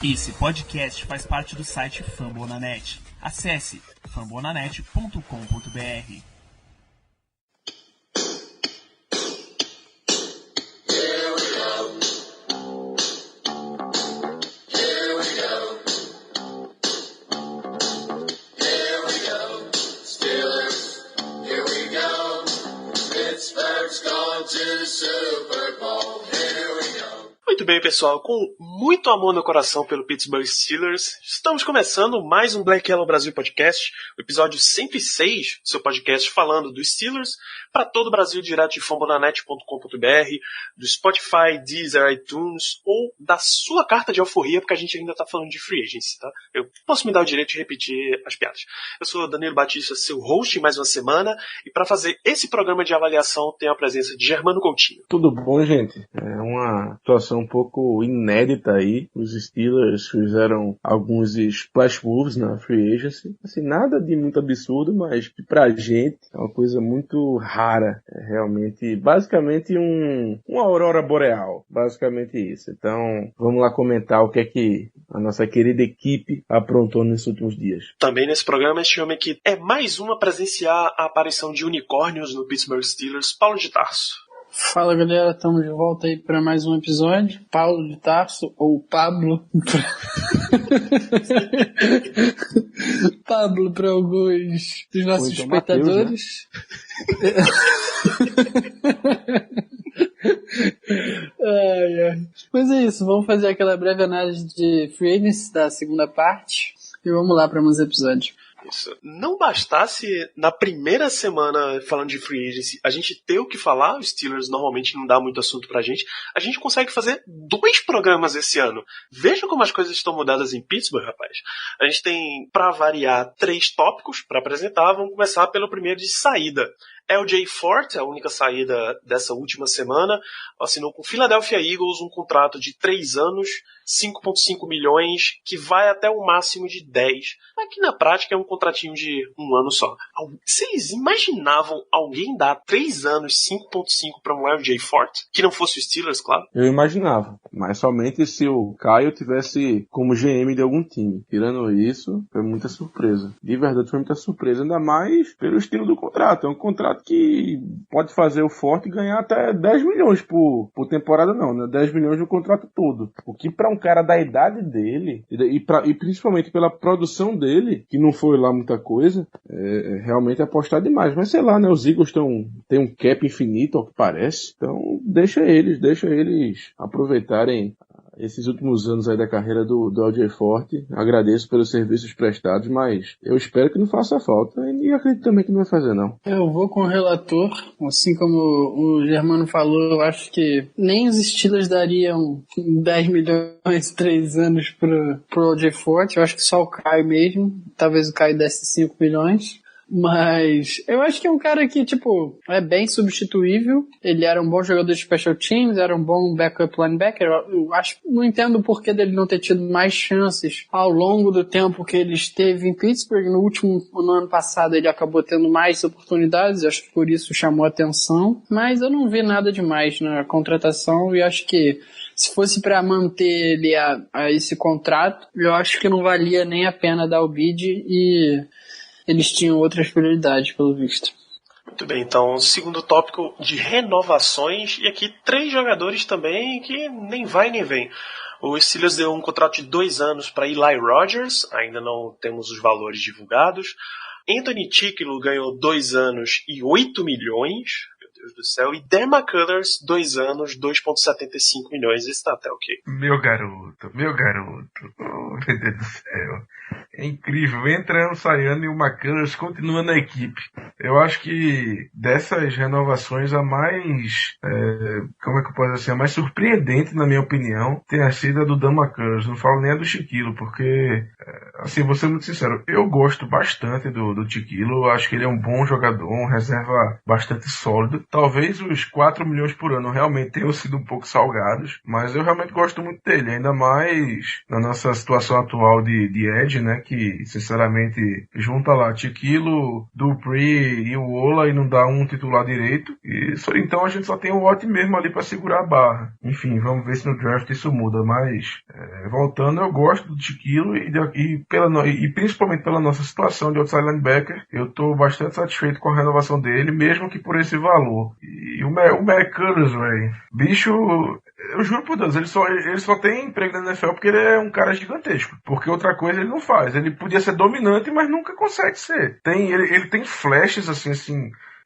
Esse podcast faz parte do site Fambonanet. Acesse fambonanet.com.br. Muito bem, pessoal, com muito amor no coração pelo Pittsburgh Steelers, estamos começando mais um Black Yellow Brasil Podcast, o episódio 106, seu podcast falando dos Steelers para todo o Brasil, direto de fambonanet.com.br, do Spotify, Deezer, iTunes ou da sua carta de alforria, porque a gente ainda está falando de free agency, tá? Eu posso me dar o direito de repetir as piadas. Eu sou Danilo Batista, seu host em mais uma semana, e para fazer esse programa de avaliação tenho a presença de Germano Coutinho. Tudo bom, gente? É uma situação um pouco inédita aí. Os Steelers fizeram alguns splash moves na free agency. Assim, nada de muito absurdo, mas pra gente é uma coisa muito rara. É realmente, basicamente uma aurora boreal. Basicamente isso. Então, vamos lá comentar o que é que a nossa querida equipe aprontou nesses últimos dias. Também nesse programa, este homem que é mais uma a presenciar a aparição de unicórnios no Pittsburgh Steelers, Paulo de Tarso. Fala, galera, estamos de volta aí para mais um episódio. Paulo de Tarso, ou Pablo Pablo para alguns dos nossos então, espectadores, né? Mas é isso, vamos fazer aquela breve análise de free agency da segunda parte e vamos lá para mais episódios. Isso. Não bastasse na primeira semana falando de free agency a gente ter o que falar, os Steelers normalmente não dá muito assunto pra gente, a gente consegue fazer 2 programas esse ano. Veja como as coisas estão mudadas em Pittsburgh, rapaz. A gente tem, pra variar, 3 tópicos pra apresentar. Vamos começar pelo primeiro de saída. LJ Fort, a única saída dessa última semana, assinou com o Philadelphia Eagles um contrato de 3 anos, 5,5 milhões, que vai até o máximo de 10. Aqui na prática é um contratinho de 1 ano só. Vocês imaginavam alguém dar 3 anos, 5,5 para um LJ Fort? Que não fosse o Steelers, claro? Eu imaginava, mas somente se o Caio tivesse como GM de algum time. Tirando isso, foi muita surpresa. De verdade, foi muita surpresa, ainda mais pelo estilo do contrato. É um contrato que pode fazer o Forte ganhar até 10 milhões por temporada, não, né? 10 milhões no contrato todo. O que para um cara da idade dele, e principalmente pela produção dele, que não foi lá muita coisa, realmente apostar demais. Mas sei lá, né? Os Eagles têm um cap infinito, ao que parece. Então deixa eles aproveitarem esses últimos anos aí da carreira do LJ Forte. Agradeço pelos serviços prestados, mas eu espero que não faça falta e acredito também que não vai fazer, não. Eu vou com o relator, assim como o Germano falou, eu acho que nem os Steelers dariam 10 milhões 3 anos pro LJ Forte. Eu acho que só o Caio mesmo, talvez o Caio desse 5 milhões. Mas eu acho que é um cara que, tipo, é bem substituível. Ele era um bom jogador de special teams, era um bom backup linebacker. Eu acho, não entendo o porquê dele não ter tido mais chances ao longo do tempo que ele esteve em Pittsburgh. No ano passado ele acabou tendo mais oportunidades, acho que por isso chamou a atenção. Mas eu não vi nada demais na contratação e acho que se fosse para manter ele a esse contrato, eu acho que não valia nem a pena dar o bid e eles tinham outras prioridades, pelo visto. Muito bem, então, segundo tópico de renovações, e aqui 3 jogadores também que nem vai nem vem. O Steelers deu um contrato de 2 anos para Eli Rogers, ainda não temos os valores divulgados. Anthony Chickillo ganhou 2 anos e 8 milhões, meu Deus do céu, e Dan McCullers, 2 anos, 2,75 milhões, esse tá até ok. Meu garoto, oh, meu Deus do céu. É incrível, entrando, saindo e o McCullers continua na equipe. Eu acho que dessas renovações a mais, como é que eu posso dizer, a mais surpreendente, na minha opinião, tem sido a do Dan McCullers. Não falo nem a do Chiquilo, porque, assim, vou ser muito sincero, eu gosto bastante do Chiquilo. Eu acho que ele é um bom jogador, um reserva bastante sólido. Talvez os 4 milhões por ano realmente tenham sido um pouco salgados, mas eu realmente gosto muito dele, ainda mais na nossa situação situação atual de Edge, né? Que, sinceramente, junta lá Tiquilo, Dupree e o Ola e não dá um titular direito. Então a gente só tem o Watt mesmo ali para segurar a barra. Enfim, vamos ver se no draft isso muda. Mas, voltando, eu gosto do Tiquilo e principalmente pela nossa situação de outside linebacker, eu tô bastante satisfeito com a renovação dele, mesmo que por esse valor. E o McCullers, velho, bicho, eu juro por Deus, ele só tem emprego na NFL porque ele é um cara gigantesco. Porque outra coisa ele não faz. Ele podia ser dominante, mas nunca consegue ser. Ele tem flashes, assim,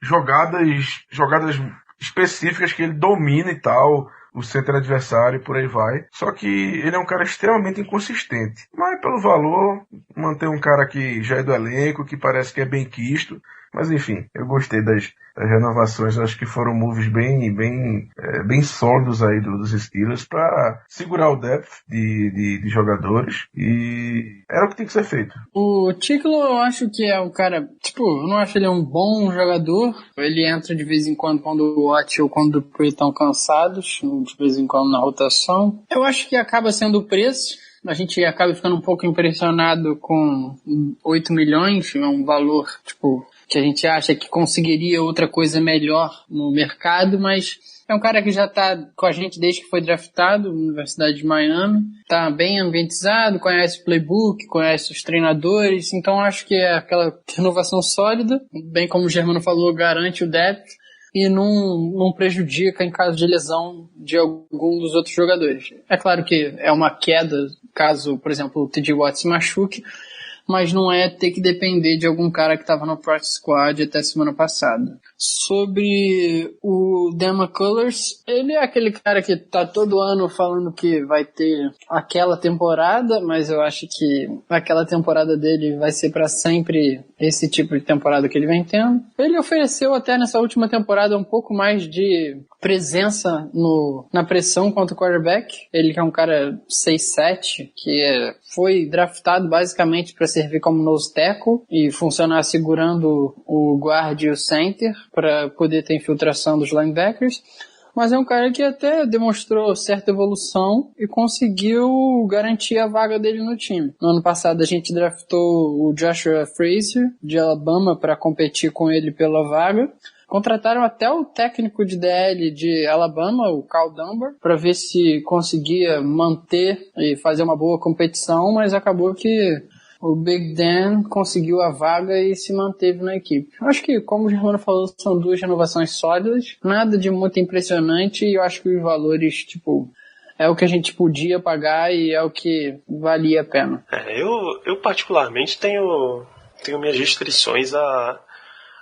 jogadas específicas que ele domina e tal, o center adversário e por aí vai. Só que ele é um cara extremamente inconsistente. Mas pelo valor, manter um cara que já é do elenco, que parece que é bem quisto. Mas enfim, eu gostei das renovações, acho que foram moves bem sólidos aí dos Steelers para segurar o depth de jogadores, e era o que tem que ser feito. O Tickle eu acho que é um cara, eu não acho ele um bom jogador, ele entra de vez em quando o Watt ou quando o Dupree estão cansados, de vez em quando na rotação. Eu acho que acaba sendo o preço. A gente acaba ficando um pouco impressionado com 8 milhões, é um valor, que a gente acha que conseguiria outra coisa melhor no mercado, mas é um cara que já está com a gente desde que foi draftado na Universidade de Miami, está bem ambientizado, conhece o playbook, conhece os treinadores, então acho que é aquela renovação sólida, bem como o Germano falou, garante o depth e não prejudica em caso de lesão de algum dos outros jogadores. É claro que é uma queda caso, por exemplo, o T.J. Watt se machuque, mas não é ter que depender de algum cara que estava no practice squad até semana passada. Sobre o Dan McCullers, ele é aquele cara que tá todo ano falando que vai ter aquela temporada, mas eu acho que aquela temporada dele vai ser para sempre esse tipo de temporada que ele vem tendo. Ele ofereceu até nessa última temporada um pouco mais de presença na pressão contra o quarterback. Ele que é um cara 6'7", que foi draftado basicamente para servir como nose tackle e funcionar segurando o guard e o center para poder ter infiltração dos linebackers. Mas é um cara que até demonstrou certa evolução e conseguiu garantir a vaga dele no time. No ano passado a gente draftou o Joshua Frazier de Alabama para competir com ele pela vaga. Contrataram até o técnico de DL de Alabama, o Cal Dunbar, para ver se conseguia manter e fazer uma boa competição, mas acabou que o Big Dan conseguiu a vaga e se manteve na equipe. Acho que, como o Germano falou, são duas renovações sólidas, nada de muito impressionante, e eu acho que os valores, é o que a gente podia pagar e é o que valia a pena. Eu particularmente tenho minhas restrições a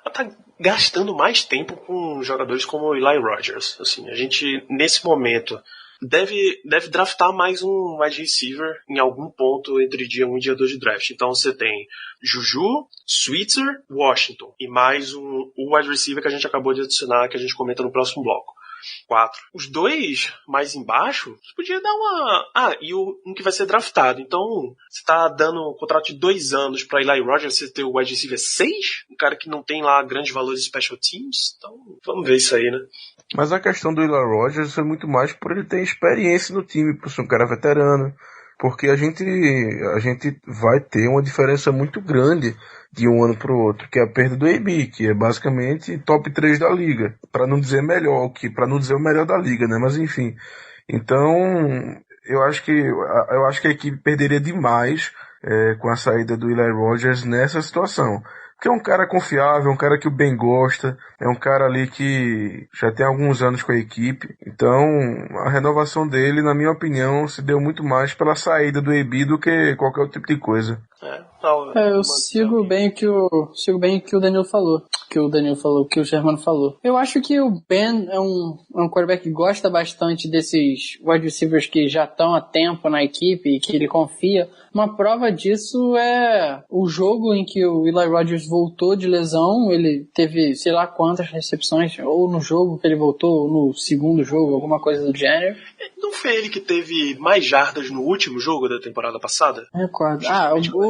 estar gastando mais tempo com jogadores como o Eli Rogers. Assim, a gente, nesse momento, deve draftar mais um wide receiver em algum ponto entre dia 1 e dia 2 de draft. Então você tem Juju, Switzer, Washington e mais o wide receiver que a gente acabou de adicionar, que a gente comenta no próximo bloco. 4. Os dois mais embaixo, você podia dar uma... e um que vai ser draftado. Então, você tá dando um contrato de 2 anos pra Eli Rogers, você ter o wide receiver 6? Um cara que não tem lá grandes valores de special teams? Então, vamos ver isso aí, né? Mas a questão do Eli Rogers é muito mais por ele ter experiência no time, por ser um cara veterano. Porque a gente vai ter uma diferença muito grande de um ano para o outro, que é a perda do AB, que é basicamente top 3 da liga, para não dizer para não dizer o melhor da liga, né? Mas enfim, então eu acho que a equipe perderia demais com a saída do Eli Rogers nessa situação. Porque é um cara confiável, um cara que o Ben gosta, é um cara ali que já tem alguns anos com a equipe. Então, a renovação dele, na minha opinião, se deu muito mais pela saída do AB do que qualquer outro tipo de coisa. Eu sigo bem o que o Danilo falou. Que o Germano falou. Eu acho que o Ben é um quarterback que gosta bastante desses wide receivers que já estão há tempo na equipe e que ele confia. Uma prova disso é o jogo em que o Eli Rogers voltou de lesão. Ele teve, sei lá quantas recepções, ou no jogo que ele voltou, ou no segundo jogo, alguma coisa do gênero. Não foi ele que teve mais jardas no último jogo da temporada passada? Recordo.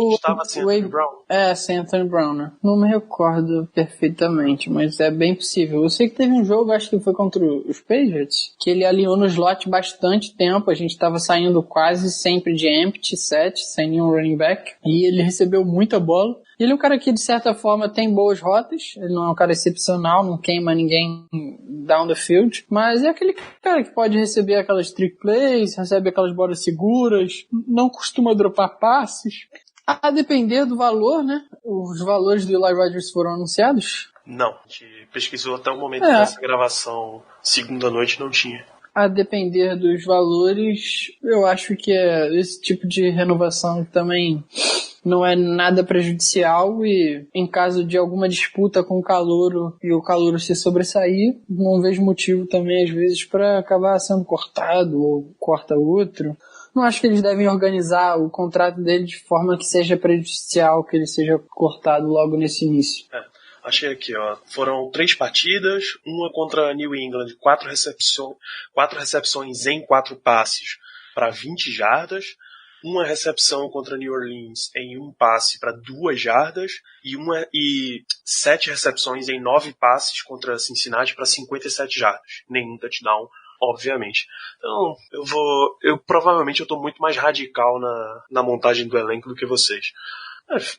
gente estava sem Anthony Brown. Sem Anthony Brown, né? Não me recordo perfeitamente, mas é bem possível. Eu sei que teve um jogo, acho que foi contra os Patriots, que ele alinhou no slot bastante tempo, a gente estava saindo quase sempre de empty set, sem nenhum running back, e ele recebeu muita bola. Ele é um cara que, de certa forma, tem boas rotas. Ele não é um cara excepcional, não queima ninguém down the field. Mas é aquele cara que pode receber aquelas trick plays, recebe aquelas bolas seguras, não costuma dropar passes. A depender do valor, né? Os valores do Eli Rogers foram anunciados? Não, a gente pesquisou até o momento dessa gravação, segunda noite, não tinha. A depender dos valores, eu acho que esse tipo de renovação também não é nada prejudicial e em caso de alguma disputa com o calouro e o calouro se sobressair, não vejo motivo também às vezes para acabar sendo cortado ou corta outro. Não acho que eles devem organizar o contrato dele de forma que seja prejudicial, que ele seja cortado logo nesse início. Achei aqui, ó. Foram 3 partidas, uma contra New England, 4 recepções em 4 passes para 20 jardas, uma recepção contra New Orleans em 1 passe para 2 jardas e 7 recepções em 9 passes contra Cincinnati para 57 jardas. Nenhum touchdown, obviamente. Então, eu provavelmente tô muito mais radical na montagem do elenco do que vocês.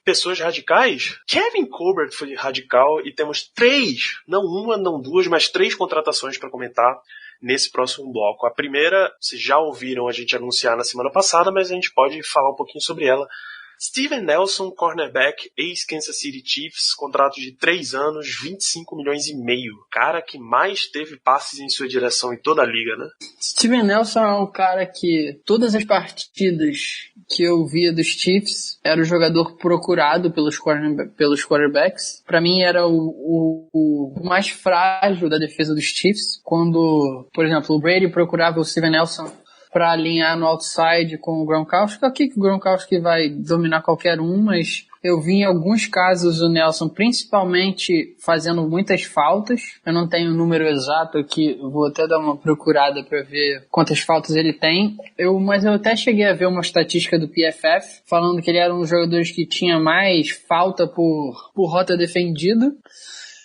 Pessoas radicais? Kevin Colbert foi radical e temos 3, não uma, não 2, mas 3 contratações para comentar nesse próximo bloco. A primeira, vocês já ouviram a gente anunciar na semana passada, mas a gente pode falar um pouquinho sobre ela. Steven Nelson, cornerback, ex-Kansas City Chiefs, contrato de 3 anos, 25 milhões e meio. Cara que mais teve passes em sua direção em toda a liga, né? Steven Nelson é um cara que todas as partidas que eu via dos Chiefs era o jogador procurado pelos quarterbacks. Pra mim era o mais frágil da defesa dos Chiefs. Quando, por exemplo, o Brady procurava o Steven Nelson para alinhar no outside com o Gronkowski. Aqui que o Gronkowski vai dominar qualquer um, mas eu vi em alguns casos o Nelson principalmente fazendo muitas faltas. Eu não tenho o número exato aqui, vou até dar uma procurada para ver quantas faltas ele tem. Mas eu até cheguei a ver uma estatística do PFF falando que ele era um dos jogadores que tinha mais falta por rota defendida.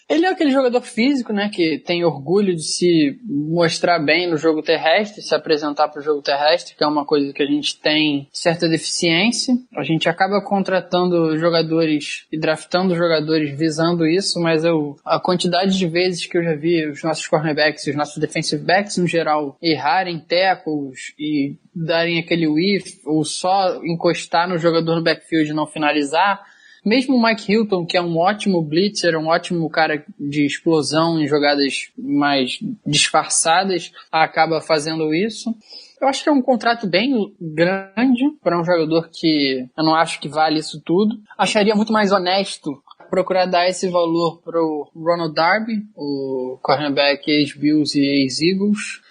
Ele é aquele jogador físico, né, que tem orgulho de se mostrar bem no jogo terrestre, se apresentar para o jogo terrestre, que é uma coisa que a gente tem certa deficiência. A gente acaba contratando jogadores e draftando jogadores visando isso, mas a quantidade de vezes que eu já vi os nossos cornerbacks e os nossos defensive backs, no geral, errarem tackles e darem aquele whiff, ou só encostar no jogador no backfield e não finalizar. Mesmo o Mike Hilton, que é um ótimo blitzer, um ótimo cara de explosão em jogadas mais disfarçadas, acaba fazendo isso. Eu acho que é um contrato bem grande para um jogador que eu não acho que vale isso tudo. Acharia muito mais honesto procurar dar esse valor para o Ronald Darby, o cornerback ex-Bills e ex-Eagles,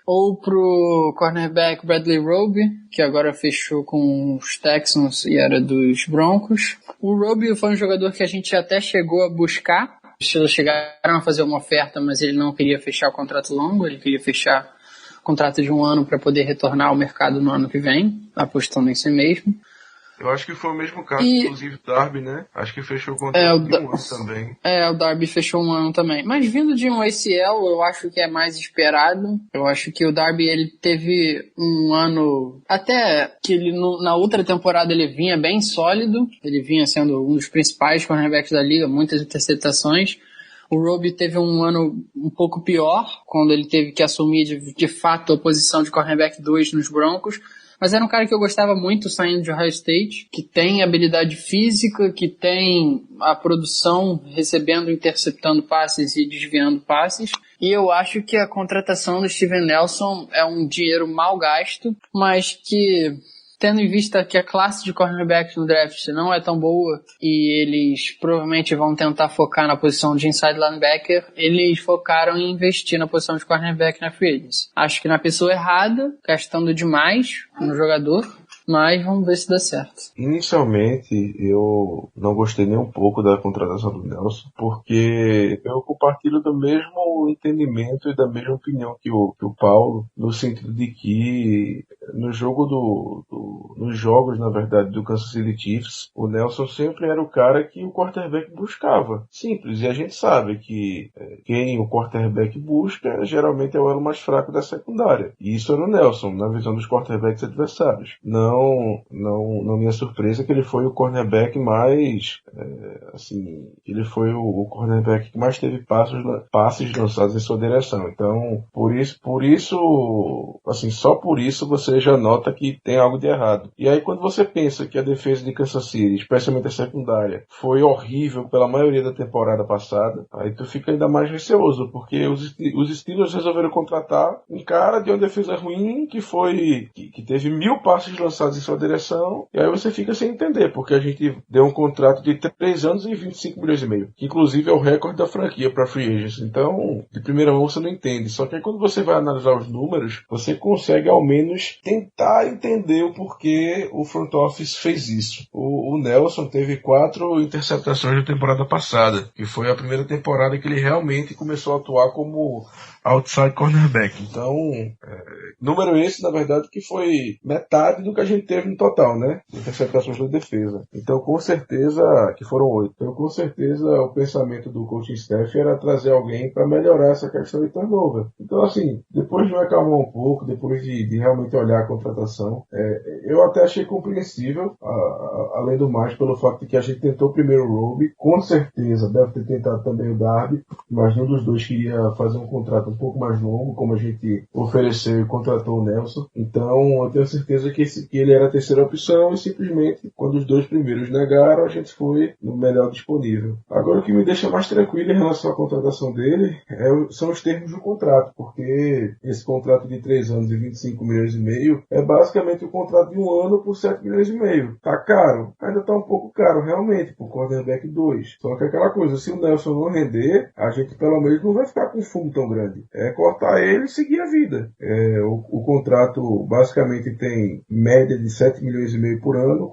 ou pro cornerback Bradley Roby, que agora fechou com os Texans e era dos Broncos. O Roby foi um jogador que a gente até chegou a buscar. Eles chegaram a fazer uma oferta, mas ele não queria fechar o contrato longo, ele queria fechar o contrato de 1 ano para poder retornar ao mercado no ano que vem, apostando em si mesmo. Eu acho que foi o mesmo caso, inclusive, do Darby, né? Acho que fechou o contrato de 1 ano também. O Darby fechou 1 ano também. Mas vindo de um ACL, eu acho que é mais esperado. Eu acho que o Darby, ele teve um ano... Até que ele, na outra temporada, ele vinha bem sólido. Ele vinha sendo um dos principais cornerbacks da liga, muitas interceptações. O Roby teve um ano um pouco pior, quando ele teve que assumir de fato a posição de cornerback 2 nos Broncos. Mas era um cara que eu gostava muito saindo de Ohio State, que tem habilidade física, que tem a produção recebendo, interceptando passes e desviando passes. E eu acho que a contratação do Steven Nelson é um dinheiro mal gasto, mas que, tendo em vista que a classe de cornerbacks no draft não é tão boa e eles provavelmente vão tentar focar na posição de inside linebacker, eles focaram em investir na posição de cornerback na free agency. Acho que na pessoa errada, gastando demais no jogador, Mas vamos ver se dá certo. Inicialmente, eu não gostei nem um pouco da contratação do Nelson, porque eu compartilho do mesmo entendimento e da mesma opinião que o Paulo, no sentido de que nos jogos, na verdade, do Kansas City Chiefs, o Nelson sempre era o cara que o quarterback buscava. Simples, e a gente sabe que quem o quarterback busca geralmente é o elo mais fraco da secundária. E isso era o Nelson, na visão dos quarterbacks adversários. Não me é surpresa que ele foi o cornerback mais, ele foi o cornerback que mais teve passes lançados em sua direção. Então, por isso, assim, só por isso você já nota que tem algo de errado. E aí quando você pensa que a defesa de Kansas City, especialmente a secundária, foi horrível pela maioria da temporada passada, aí tu fica ainda mais receoso, porque os Steelers resolveram contratar um cara de uma defesa ruim que teve 1000 passes lançados em sua direção, e aí você fica sem entender, porque a gente deu um contrato de 3 anos e 25 milhões e meio, que inclusive é o recorde da franquia para free agents. Então, de primeira mão você não entende. Só que aí quando você vai analisar os números, você consegue ao menos tentar entender o porquê o front office fez isso. O Nelson teve 4 interceptações na temporada passada, que foi a primeira temporada que ele realmente começou a atuar como outside cornerback. Então, número esse, na verdade, que foi metade do que a gente teve no total, né? Interceptações da defesa. Então, com certeza, que foram 8. Então, com certeza, o pensamento do coaching staff era trazer alguém para melhorar essa questão de turnover. Então, assim, depois de me acalmar um pouco, depois de realmente olhar a contratação, eu até achei compreensível, além do mais, pelo fato de que a gente tentou primeiro o Roby, com certeza deve ter tentado também o Darby, mas nenhum dos dois queria fazer um contrato um pouco mais longo, como a gente ofereceu e contratou o Nelson. Então, eu tenho certeza que ele era a terceira opção e simplesmente, quando os 2 primeiros negaram, a gente foi no melhor disponível. Agora, o que me deixa mais tranquilo em relação à contratação dele são os termos do contrato, porque esse contrato de 3 anos e 25 milhões e meio é basicamente o contrato de 1 ano por 7 milhões e meio. Tá caro? Ainda tá um pouco caro, realmente, por cornerback 2. Só que aquela coisa, se o Nelson não render, a gente pelo menos não vai ficar com um fumo tão grande. É cortar ele e seguir a vida. O contrato basicamente tem média de 7 milhões e meio por ano,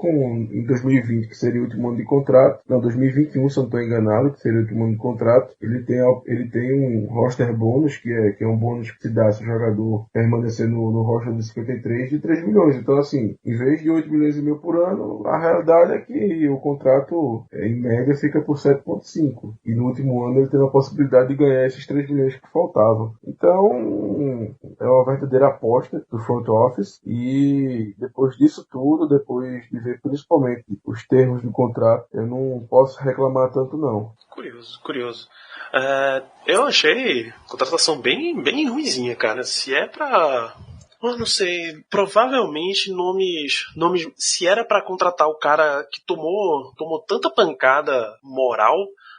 em 2020, que seria o último ano de contrato. Não, 2021, se eu não estou enganado, que seria o último ano de contrato. Ele tem um roster bônus, que é um bônus que se dá se o jogador permanecer no roster de 53, de 3 milhões. Então, assim, em vez de 8 milhões e meio por ano, a realidade é que o contrato, em média, fica por 7,5. E no último ano ele tem a possibilidade de ganhar esses 3 milhões que faltavam. Então, é uma verdadeira aposta do front office, e depois disso tudo, depois de ver principalmente os termos do contrato, eu não posso reclamar tanto não. Curioso. Eu achei a contratação bem ruinzinha, cara. Se é pra... Eu não sei, provavelmente nomes. Se era pra contratar o cara que tomou tanta pancada moral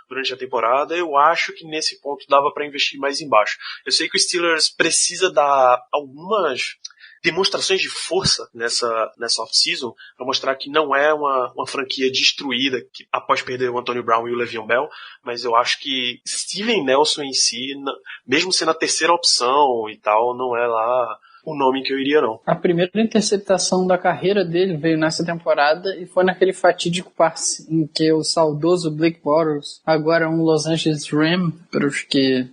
durante a temporada, eu acho que nesse ponto dava pra investir mais embaixo. Eu sei que o Steelers precisa dar algumas demonstrações de força nessa off-season para mostrar que não é uma franquia destruída após perder o Antonio Brown e o Le'Veon Bell, mas eu acho que Steven Nelson em si, mesmo sendo a terceira opção e tal, não é lá o nome que eu iria, não. A primeira interceptação da carreira dele veio nessa temporada e foi naquele fatídico passe em que o saudoso Blake Bortles, agora um Los Angeles Ram, para os que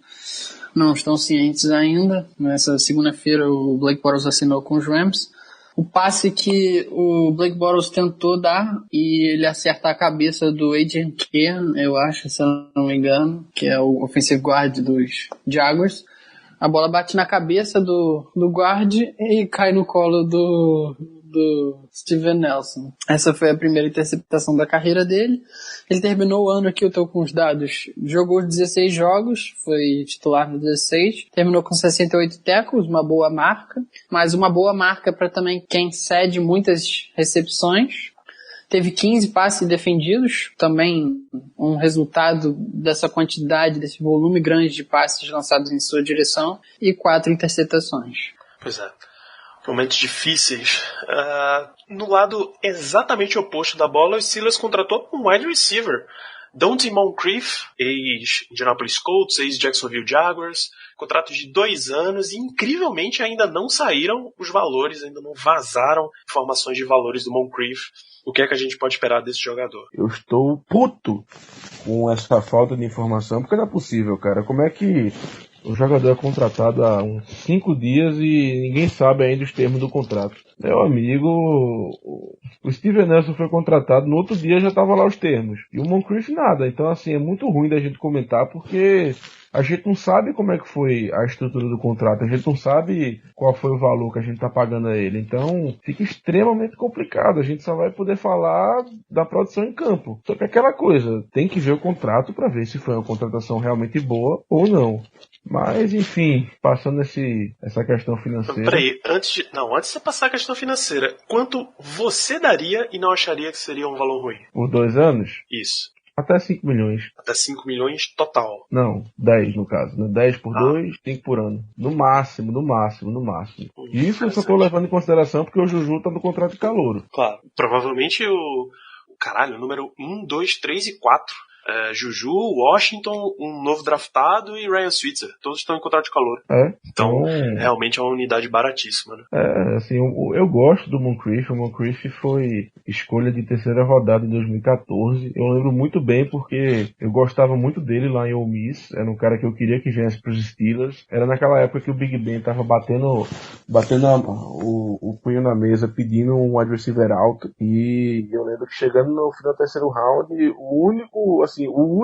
não estão cientes ainda, nessa segunda-feira o Blake Bortles assinou com os Rams. O passe que o Blake Bortles tentou dar e ele acerta a cabeça do Adrian Kern, eu acho, se eu não me engano, que é o offensive guard dos Jaguars. A bola bate na cabeça do guard e cai no colo do Steven Nelson. Essa foi a primeira interceptação da carreira dele. Ele terminou o ano aqui, eu estou com os dados. Jogou 16 jogos, foi titular no 16. Terminou com 68 tackles, uma boa marca. Mas uma boa marca para também quem cede muitas recepções. Teve 15 passes defendidos, também um resultado dessa quantidade, desse volume grande de passes lançados em sua direção, e 4 interceptações. Pois é, momentos difíceis. No lado exatamente oposto da bola, o Steelers contratou um wide receiver. Dante Moncrief, ex-Indianapolis Colts, ex-Jacksonville Jaguars, contrato de 2 anos, e incrivelmente ainda não saíram os valores, ainda não vazaram informações de valores do Moncrief. O que é que a gente pode esperar desse jogador? Eu estou puto com essa falta de informação, porque não é possível, cara. Como é que o jogador é contratado há uns 5 dias e ninguém sabe ainda os termos do contrato? Meu amigo, o Steven Nelson foi contratado, no outro dia já estavam lá os termos. E o Moncrief nada. Então, assim, é muito ruim da gente comentar, porque a gente não sabe como é que foi a estrutura do contrato, a gente não sabe qual foi o valor que a gente tá pagando a ele. Então, fica extremamente complicado. A gente só vai poder falar da produção em campo. Só que aquela coisa, tem que ver o contrato para ver se foi uma contratação realmente boa ou não. Mas, enfim, passando essa questão financeira... Peraí, antes de você passar a questão financeira, quanto você daria e não acharia que seria um valor ruim? Por 2 anos? Isso. Até 5 milhões. Até 5 milhões total. Não, 10 no caso, né? 10 por 2, 5 por ano. No máximo. Isso eu só tô levando em consideração porque o Juju tá no contrato de calouro. Claro. Provavelmente o número 1, 2, 3 e 4. Juju, Washington, um novo draftado e Ryan Switzer. Todos estão em contrato de calor. Então, realmente é uma unidade baratíssima, né? Assim, eu gosto do Moncrief. O Moncrief foi escolha de 3ª rodada em 2014. Eu lembro muito bem porque eu gostava muito dele lá em Ole Miss. Era um cara que eu queria que viesse pros Steelers. Era naquela época que o Big Ben tava batendo o punho na mesa, pedindo um wide receiver alto. E eu lembro que chegando no final do 3º round, o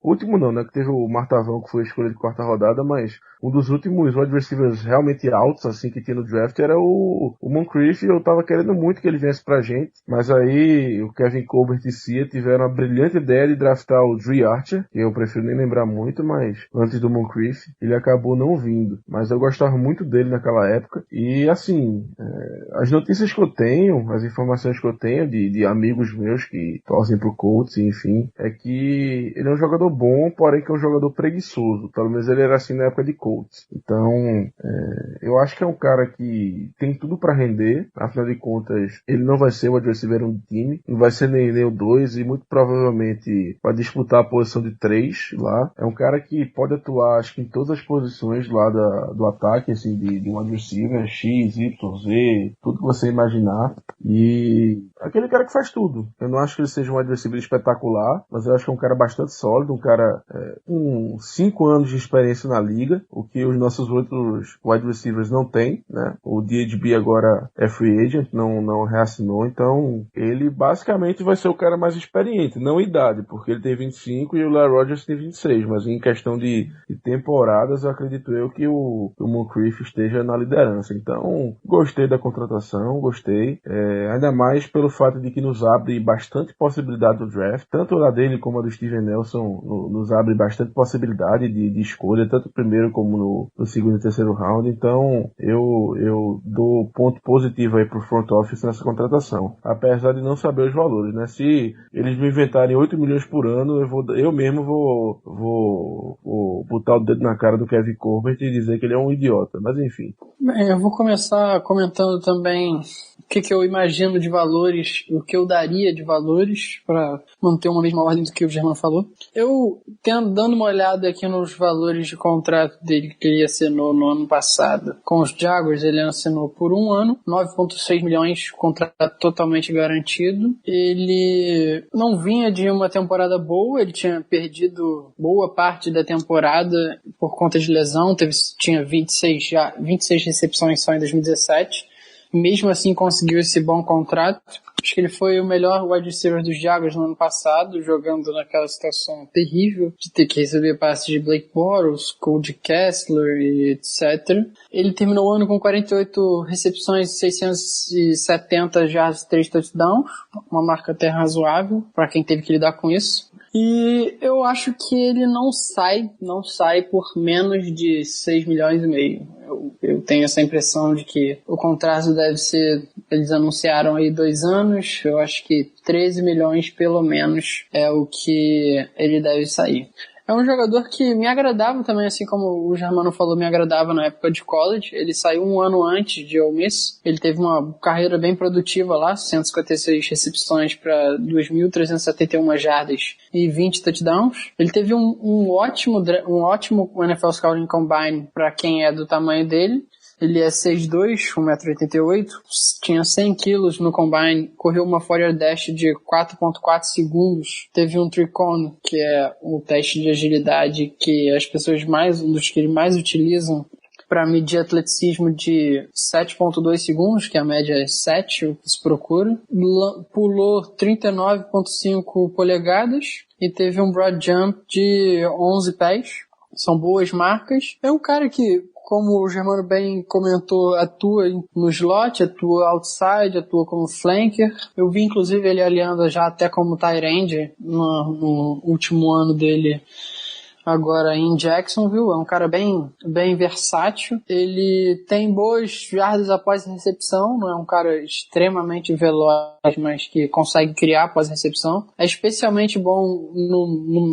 último não, né? Que teve o Martavão, que foi a escolha de 4ª rodada, mas um dos últimos wide receivers realmente altos, assim, que tinha no draft era o Moncrief. Eu tava querendo muito que ele viesse pra gente, mas aí o Kevin Colbert e Cia tiveram a brilhante ideia de draftar o Dre Archer, que eu prefiro nem lembrar muito, mas antes do Moncrief, ele acabou não vindo. Mas eu gostava muito dele naquela época, e assim, as notícias que eu tenho, as informações que eu tenho de amigos meus que torcem pro Colts, enfim, é que ele é um jogador bom, porém que é um jogador preguiçoso. Pelo menos ele era assim na época de Colts. Então, eu acho que é um cara que tem tudo pra render. Afinal de contas, ele não vai ser o wide receiver 1 do time, não vai ser nem o 2, e muito provavelmente vai disputar a posição de 3 lá. É um cara que pode atuar, acho que em todas as posições lá do ataque, assim, de um wide receiver, X, Y, Z, tudo que você imaginar. E aquele cara que faz tudo. Eu não acho que ele seja um wide receiver espetacular, mas eu acho que é um cara bastante sólido, um cara com 5 anos de experiência na liga, o que os nossos outros wide receivers não têm, né? O DHB agora é free agent, não reassinou, então ele basicamente vai ser o cara mais experiente, não idade, porque ele tem 25 e o Larry Rodgers tem 26, mas em questão de temporadas, eu acredito que o Moncrief esteja na liderança. Então, gostei da contratação, gostei, ainda mais pelo fato de que nos abre bastante possibilidade do draft, tanto a dele como a do Steven Nelson nos abre bastante possibilidade de escolha, tanto no primeiro como no segundo e terceiro round. Então eu dou ponto positivo aí pro front office nessa contratação, apesar de não saber os valores, né? Se eles me inventarem 8 milhões por ano, eu mesmo vou botar o dedo na cara do Kevin Colbert e dizer que ele é um idiota, mas enfim. Bem, eu vou começar comentando também o que eu imagino de valores, o que eu daria de valores para manter uma mesma ordem do que o Germano falou. Eu dando uma olhada aqui nos valores de contrato dele que ele assinou no ano passado com os Jaguars, ele assinou por 1 ano, 9,6 milhões, contrato totalmente garantido. Ele não vinha de uma temporada boa, ele tinha perdido boa parte da temporada por conta de lesão, tinha 26 recepções só em 2017. Mesmo assim conseguiu esse bom contrato. Acho que ele foi o melhor wide receiver dos Jaguars no ano passado, jogando naquela situação terrível de ter que receber passes de Blake Bortles, Cody Kessler e etc. Ele terminou o ano com 48 recepções, 670 jardas e 3 touchdowns, uma marca até razoável para quem teve que lidar com isso. E eu acho que ele não sai por menos de 6 milhões e meio. Eu tenho essa impressão de que o contrato deve ser, eles anunciaram aí 2 anos, eu acho que 13 milhões pelo menos é o que ele deve sair. É um jogador que me agradava também, assim como o Germano falou, me agradava na época de college. Ele saiu um ano antes de Ole Miss. Ele teve uma carreira bem produtiva lá, 156 recepções para 2.371 jardas e 20 touchdowns. Ele teve um ótimo NFL Scouting Combine para quem é do tamanho dele. Ele é 6'2", 1,88 m, tinha 100 quilos no combine, correu uma 40 dash de 4.4 segundos, teve um tricone, que é um teste de agilidade que as pessoas um dos que eles mais utilizam para medir atleticismo, de 7.2 segundos, que a média é 7, o que se procura. Pulou 39.5 polegadas e teve um broad jump de 11 pés. São boas marcas. É um cara que, como o Germano bem comentou, atua no slot, atua outside, atua como flanker. Eu vi inclusive ele aliando já até como tight end no último ano dele agora em Jacksonville. É um cara bem versátil. Ele tem boas jardas após a recepção, não é um cara extremamente veloz, mas que consegue criar após a recepção. É especialmente bom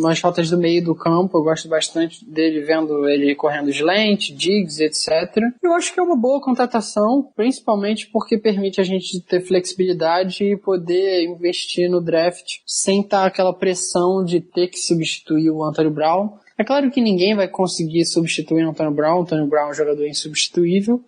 nas rotas do meio do campo. Eu gosto bastante dele, vendo ele correndo slant, digs, etc. Eu acho que é uma boa contratação, principalmente porque permite a gente ter flexibilidade e poder investir no draft sem estar aquela pressão de ter que substituir o Antonio Brown. É claro que ninguém vai conseguir substituir o Antonio Brown. O Antonio Brown é um jogador insubstituível,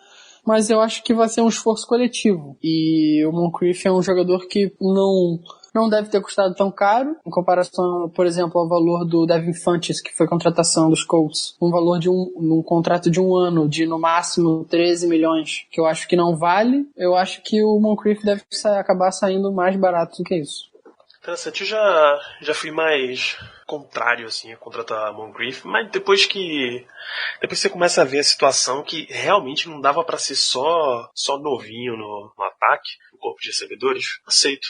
mas eu acho que vai ser um esforço coletivo. E o Moncrief é um jogador que não deve ter custado tão caro, em comparação, por exemplo, ao valor do Devin Funchess, que foi contratação dos Colts. Um valor de um contrato de um ano, de no máximo 13 milhões, que eu acho que não vale. Eu acho que o Moncrief deve acabar saindo mais barato do que isso. Interessante, eu já fui mais contrário assim a contratar Moncrief, mas depois você começa a ver a situação que realmente não dava para ser só novinho no ataque, no corpo de recebedores, aceito,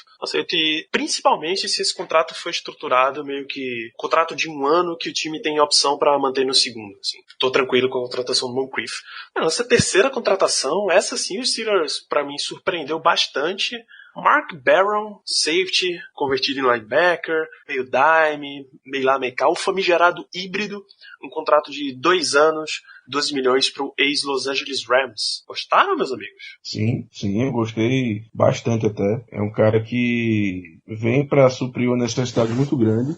e principalmente se esse contrato foi estruturado meio que contrato de um ano que o time tem opção para manter no segundo, assim. Tô tranquilo com a contratação do Moncrief. Essa terceira contratação, essa sim, os Steelers para mim surpreendeu bastante. Mark Barron, safety, convertido em linebacker, meio dime, meio lá, meio cá, o famigerado híbrido, um contrato de 2 anos, 12 milhões para o ex-Los Angeles Rams. Gostaram, meus amigos? Sim, eu gostei bastante até. É um cara que vem para suprir uma necessidade muito grande.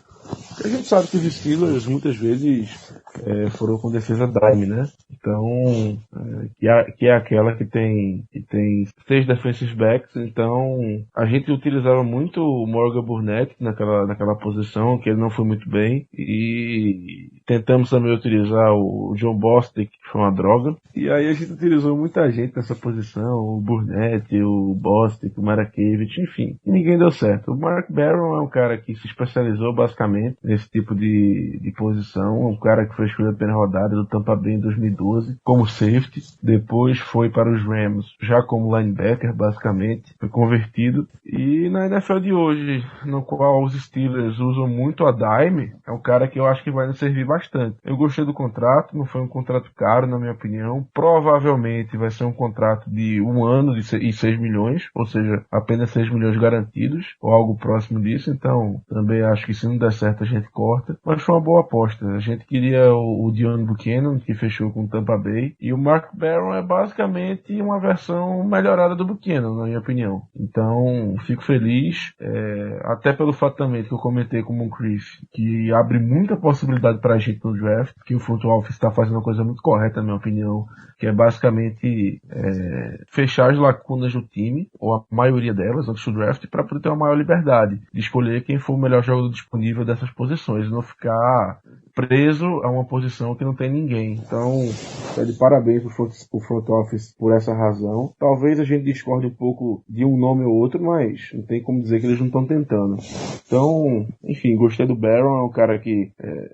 A gente sabe que os Steelers muitas vezes foram com defesa dime, né? Então, que é aquela que tem 6 defensive backs. Então, a gente utilizava muito o Morgan Burnett naquela posição, que ele não foi muito bem. E tentamos também utilizar o John Bostic, que foi uma droga. E aí a gente utilizou muita gente nessa posição, o Burnett, o Bostic, o Marakevich, enfim. E ninguém deu certo. O Mark Barron é um cara que se especializou basicamente nesse tipo de posição. Um cara que foi escolhido na primeira rodada do Tampa Bay em 2012 como safety. Depois foi para os Rams já como linebacker, basicamente. Foi convertido. E na NFL de hoje, no qual os Steelers usam muito a dime, é um cara que eu acho que vai nos servir bastante. Eu gostei do contrato, não foi um contrato caro, na minha opinião. Provavelmente vai ser um contrato de 1 ano e 6 milhões, ou seja, apenas 6 milhões garantidos, ou algo próximo disso. Então, também acho que se não der certo a gente corta. Mas foi uma boa aposta. A gente queria o Deone Buchanan, que fechou com o Tampa Bay, e o Mark Barron é basicamente uma versão melhorada do Buchanan, na minha opinião. Então, fico feliz, até pelo fato também que eu comentei com o Moncrief, que abre muita possibilidade pra gente no draft, que o front office está fazendo uma coisa muito correta, na minha opinião, que é basicamente fechar as lacunas do time, ou a maioria delas, antes do draft, para poder ter uma maior liberdade de escolher quem for o melhor jogador disponível dessas posições, e não ficar preso a uma posição que não tem ninguém. Então, de parabéns pro front office por essa razão. Talvez a gente discorde um pouco de um nome ou outro, mas não tem como dizer que eles não estão tentando. Então, enfim, gostei do Barron. É um cara que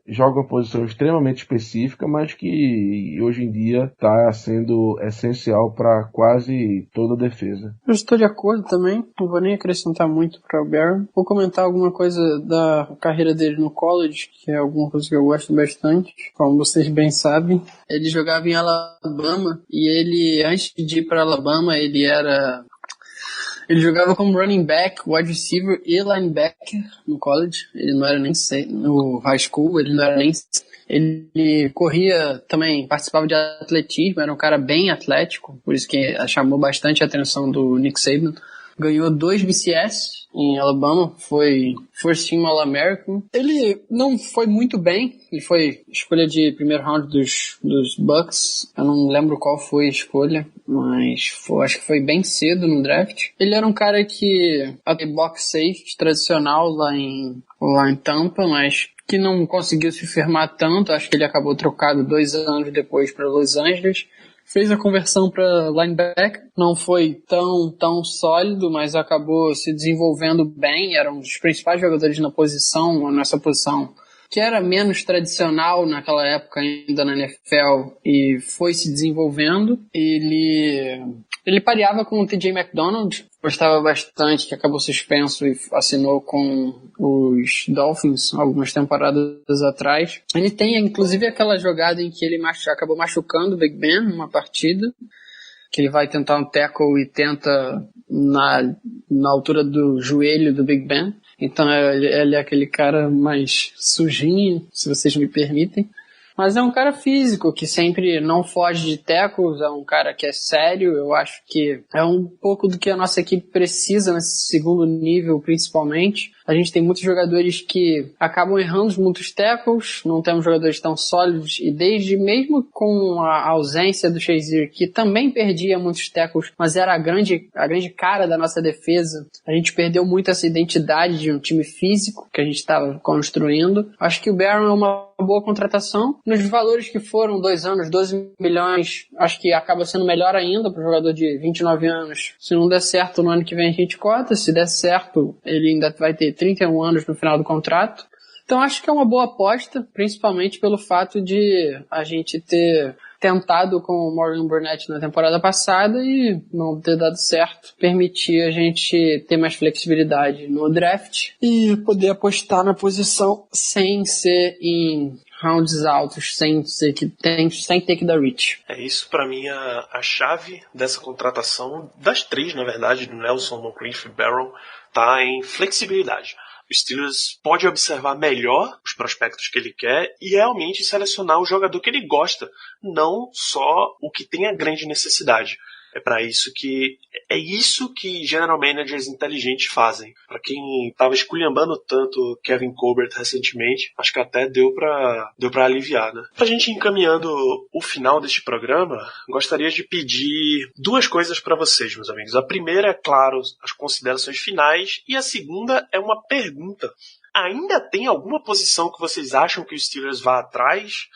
joga uma posição extremamente específica, mas que hoje em dia está sendo essencial para quase toda a defesa. Eu estou de acordo também, não vou nem acrescentar muito para o Barron. Vou comentar alguma coisa da carreira dele no college, que é alguma coisa que eu gosto bastante, como vocês bem sabem. Ele jogava em Alabama e ele, antes de ir para Alabama, ele era Ele jogava como running back, wide receiver e linebacker no college. Ele não era nem no high school, ele não era nem. Ele corria também, participava de atletismo, era um cara bem atlético, por isso que chamou bastante a atenção do Nick Saban. Ganhou 2 BCS em Alabama, foi First Team All-American. Ele não foi muito bem, ele foi escolha de primeiro round dos Bucks. Eu não lembro qual foi a escolha, mas acho que foi bem cedo no draft. Ele era um cara que box safety tradicional lá em Tampa, mas que não conseguiu se firmar tanto. Acho que ele acabou trocado 2 anos depois para Los Angeles. Fez a conversão para linebacker, não foi tão sólido, mas acabou se desenvolvendo bem, era um dos principais jogadores nessa posição, que era menos tradicional naquela época ainda na NFL, e foi se desenvolvendo. Ele pareava com o TJ McDonald, gostava bastante, que acabou suspenso e assinou com os Dolphins algumas temporadas atrás. Ele tem inclusive aquela jogada em que ele acabou machucando o Big Ben numa partida, que ele vai tentar um tackle e tenta na altura do joelho do Big Ben. Então ele é aquele cara mais sujinho, se vocês me permitem. Mas é um cara físico, que sempre não foge de tackles, é um cara que é sério. Eu acho que é um pouco do que a nossa equipe precisa nesse segundo nível, principalmente. A gente tem muitos jogadores que acabam errando muitos tackles, não temos jogadores tão sólidos, e mesmo com a ausência do Shazier, que também perdia muitos tackles, mas era a grande cara da nossa defesa, a gente perdeu muito essa identidade de um time físico que a gente estava construindo. Acho que o Barron é uma boa contratação. Nos valores que foram 2 anos, 12 milhões, acho que acaba sendo melhor ainda para o jogador de 29 anos. Se não der certo no ano que vem a gente cota, se der certo ele ainda vai ter 31 anos no final do contrato. Então acho que é uma boa aposta, principalmente pelo fato de a gente ter tentado com o Morgan Burnett na temporada passada e não ter dado certo. Permitir a gente ter mais flexibilidade no draft e poder apostar na posição sem ser em rounds altos, sem ter que dar reach. É isso, pra mim, a chave dessa contratação, das 3, na verdade, do Nelson, Moncrief e Barron, tá em flexibilidade. O Steelers pode observar melhor os prospectos que ele quer e realmente selecionar o jogador que ele gosta, não só o que tem a grande necessidade. É isso que general managers inteligentes fazem. Para quem estava esculhambando tanto Kevin Colbert recentemente, acho que até deu para aliviar, né? Pra gente ir encaminhando o final deste programa, gostaria de pedir 2 coisas para vocês, meus amigos. A primeira é, claro, as considerações finais, e a segunda é uma pergunta. Ainda tem alguma posição que vocês acham que o Steelers vá atrás?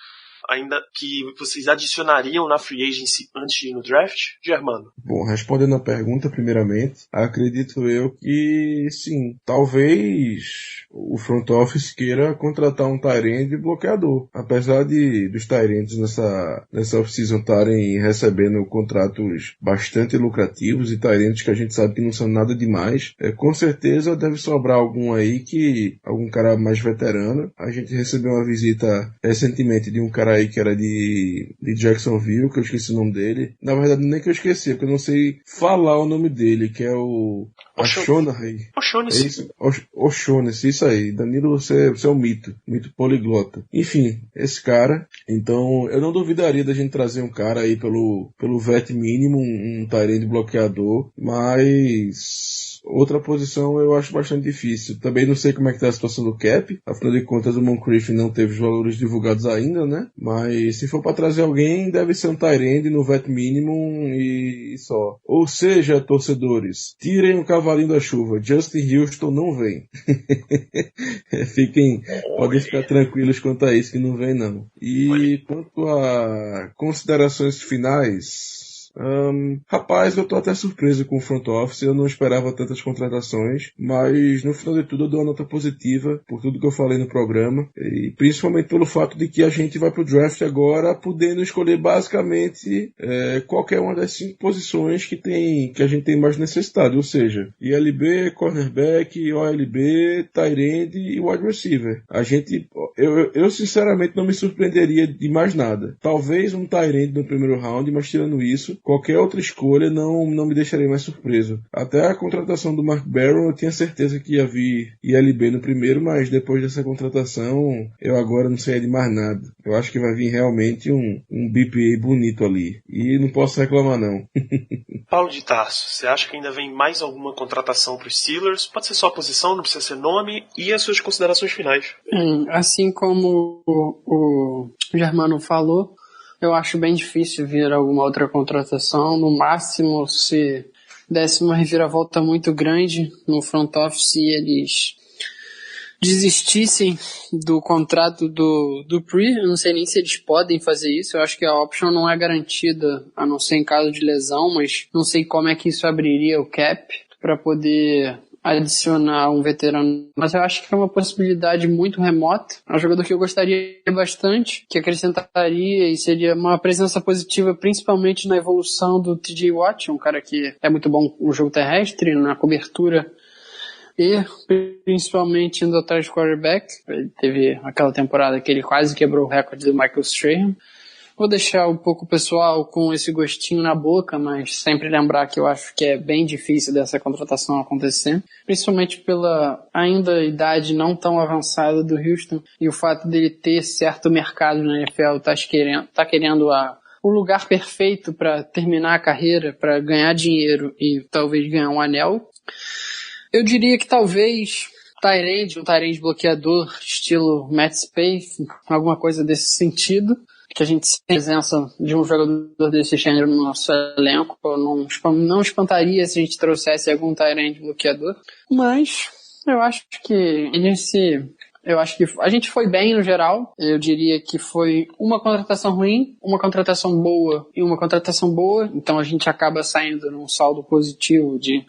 Ainda que vocês adicionariam na free agency antes de ir no draft? Germano? Bom, respondendo a pergunta primeiramente, acredito eu que sim, talvez o front office queira contratar um tight end bloqueador. Apesar dos tight ends nessa off-season estarem recebendo contratos bastante lucrativos e tight ends que a gente sabe que não são nada demais, com certeza deve sobrar algum cara mais veterano. A gente recebeu uma visita recentemente de um cara aí que era de Jacksonville, que eu esqueci o nome dele. Na verdade, nem que eu esqueci, porque eu não sei falar o nome dele, que é o O'Shaughnessy, isso aí. Danilo, você é um mito poliglota. Enfim, esse cara. Então, eu não duvidaria da gente trazer um cara aí pelo vet mínimo, um tight end bloqueador, mas outra posição eu acho bastante difícil. Também não sei como é que tá a situação do cap. Afinal de contas, o Moncrief não teve os valores divulgados ainda, né? Mas se for para trazer alguém, deve ser um tight end no vet mínimo e só. Ou seja, torcedores, tirem o cavalinho da chuva. Justin Houston não vem. Podem ficar tranquilos quanto a isso, que não vem não. E quanto a considerações finais, rapaz, eu tô até surpreso com o front office. Eu não esperava tantas contratações, mas no final de tudo eu dou uma nota positiva por tudo que eu falei no programa, e principalmente pelo fato de que a gente vai pro draft agora podendo escolher basicamente qualquer uma das 5 posições que a gente tem mais necessidade, ou seja, ILB, cornerback, OLB, tight end e wide receiver. Eu sinceramente não me surpreenderia de mais nada. Talvez um tight end no primeiro round, mas tirando isso, qualquer outra escolha não me deixaria mais surpreso. Até a contratação do Mark Barron, eu tinha certeza que ia vir ILB no primeiro, mas depois dessa contratação, eu agora não sei de mais nada. Eu acho que vai vir realmente um BPA bonito ali. E não posso reclamar, não. Paulo de Tarso, você acha que ainda vem mais alguma contratação para os Steelers? Pode ser só a posição, não precisa ser nome, e as suas considerações finais. Assim como o Germano falou, eu acho bem difícil vir alguma outra contratação. No máximo, se desse uma reviravolta muito grande no front office e eles desistissem do contrato do Pre, eu não sei nem se eles podem fazer isso, eu acho que a option não é garantida, a não ser em caso de lesão, mas não sei como é que isso abriria o cap para poder adicionar um veterano, mas eu acho que é uma possibilidade muito remota. É um jogador que eu gostaria bastante, que acrescentaria e seria uma presença positiva, principalmente na evolução do TJ Watt, um cara que é muito bom no jogo terrestre, na cobertura e principalmente indo atrás do quarterback. Ele teve aquela temporada que ele quase quebrou o recorde do Michael Strahan. Vou deixar um pouco o pessoal com esse gostinho na boca, mas sempre lembrar que eu acho que é bem difícil dessa contratação acontecer, principalmente pela ainda idade não tão avançada do Houston e o fato dele ter certo mercado na NFL, tá querendo o lugar perfeito para terminar a carreira, para ganhar dinheiro e talvez ganhar um anel. Eu diria que talvez um Tyrande bloqueador estilo Matt Spaeth, alguma coisa desse sentido, que a gente tem presença de um jogador desse gênero no nosso elenco. Não espantaria se a gente trouxesse algum Tyrande bloqueador, mas eu acho que a gente foi bem no geral. Eu diria que foi uma contratação ruim, uma contratação boa e uma contratação boa, então a gente acaba saindo num saldo positivo de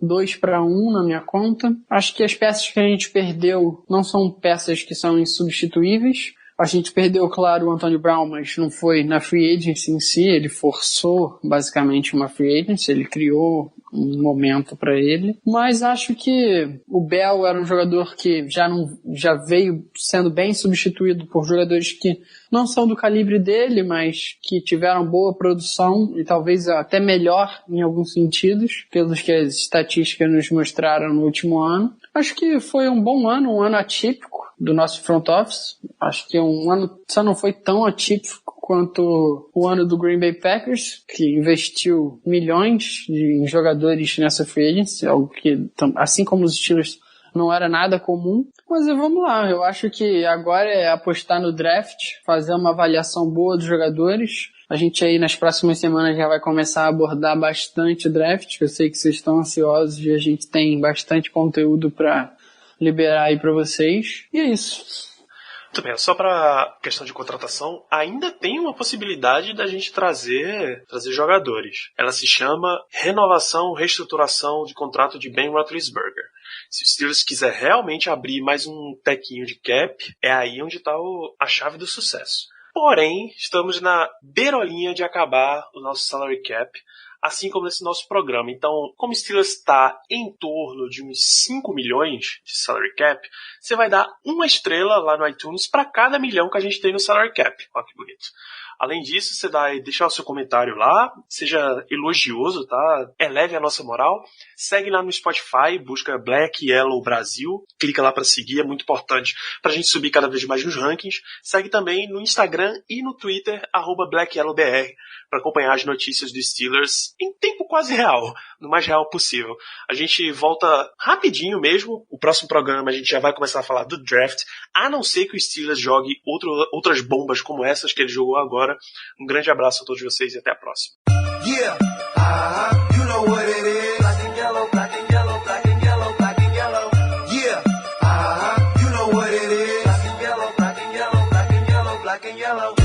2-1 na minha conta. Acho que as peças que a gente perdeu não são peças que são insubstituíveis. A gente perdeu, claro, o Antonio Brown, mas não foi na free agency em si, ele forçou basicamente uma free agency, ele criou um momento para ele. Mas acho que o Bell era um jogador que já veio sendo bem substituído por jogadores que não são do calibre dele, mas que tiveram boa produção e talvez até melhor em alguns sentidos, pelos que as estatísticas nos mostraram no último ano. Acho que foi um bom ano, um ano atípico do nosso front office. Acho que um ano só não foi tão atípico quanto o ano do Green Bay Packers, que investiu milhões em jogadores nessa free agency, algo que, assim como os Steelers, não era nada comum. Mas vamos lá, eu acho que agora é apostar no draft, fazer uma avaliação boa dos jogadores. A gente aí nas próximas semanas já vai começar a abordar bastante draft, eu sei que vocês estão ansiosos e a gente tem bastante conteúdo para liberar aí para vocês. E é isso. Muito bem, só para questão de contratação, ainda tem uma possibilidade da gente trazer jogadores. Ela se chama renovação, reestruturação de contrato de Ben Roethlisberger. Se o Steelers quiser realmente abrir mais um tequinho de cap, é aí onde está a chave do sucesso. Porém, estamos na beirolinha de acabar o nosso salary cap, assim como nesse nosso programa. Então, como o Steelers está em torno de uns 5 milhões de salary cap, você vai dar uma estrela lá no iTunes para cada milhão que a gente tem no salary cap. Olha que bonito. Além disso, você vai deixar o seu comentário lá, seja elogioso, tá? Eleve a nossa moral. Segue lá no Spotify, busca Black Yellow Brasil, clica lá para seguir, é muito importante para a gente subir cada vez mais nos rankings. Segue também no Instagram e no Twitter, @BlackYellowBR, para acompanhar as notícias dos Steelers em tempo quase real, no mais real possível. A gente volta rapidinho mesmo, o próximo programa a gente já vai começar a falar do draft, a não ser que o Steelers jogue outras bombas como essas que ele jogou agora. Um grande abraço a todos vocês e até a próxima. Yeah, you know what it is. Black and yellow, black and yellow, black and yellow, black and yellow. Yeah, you know what it is. Black and yellow, black and yellow, black and yellow, black and yellow.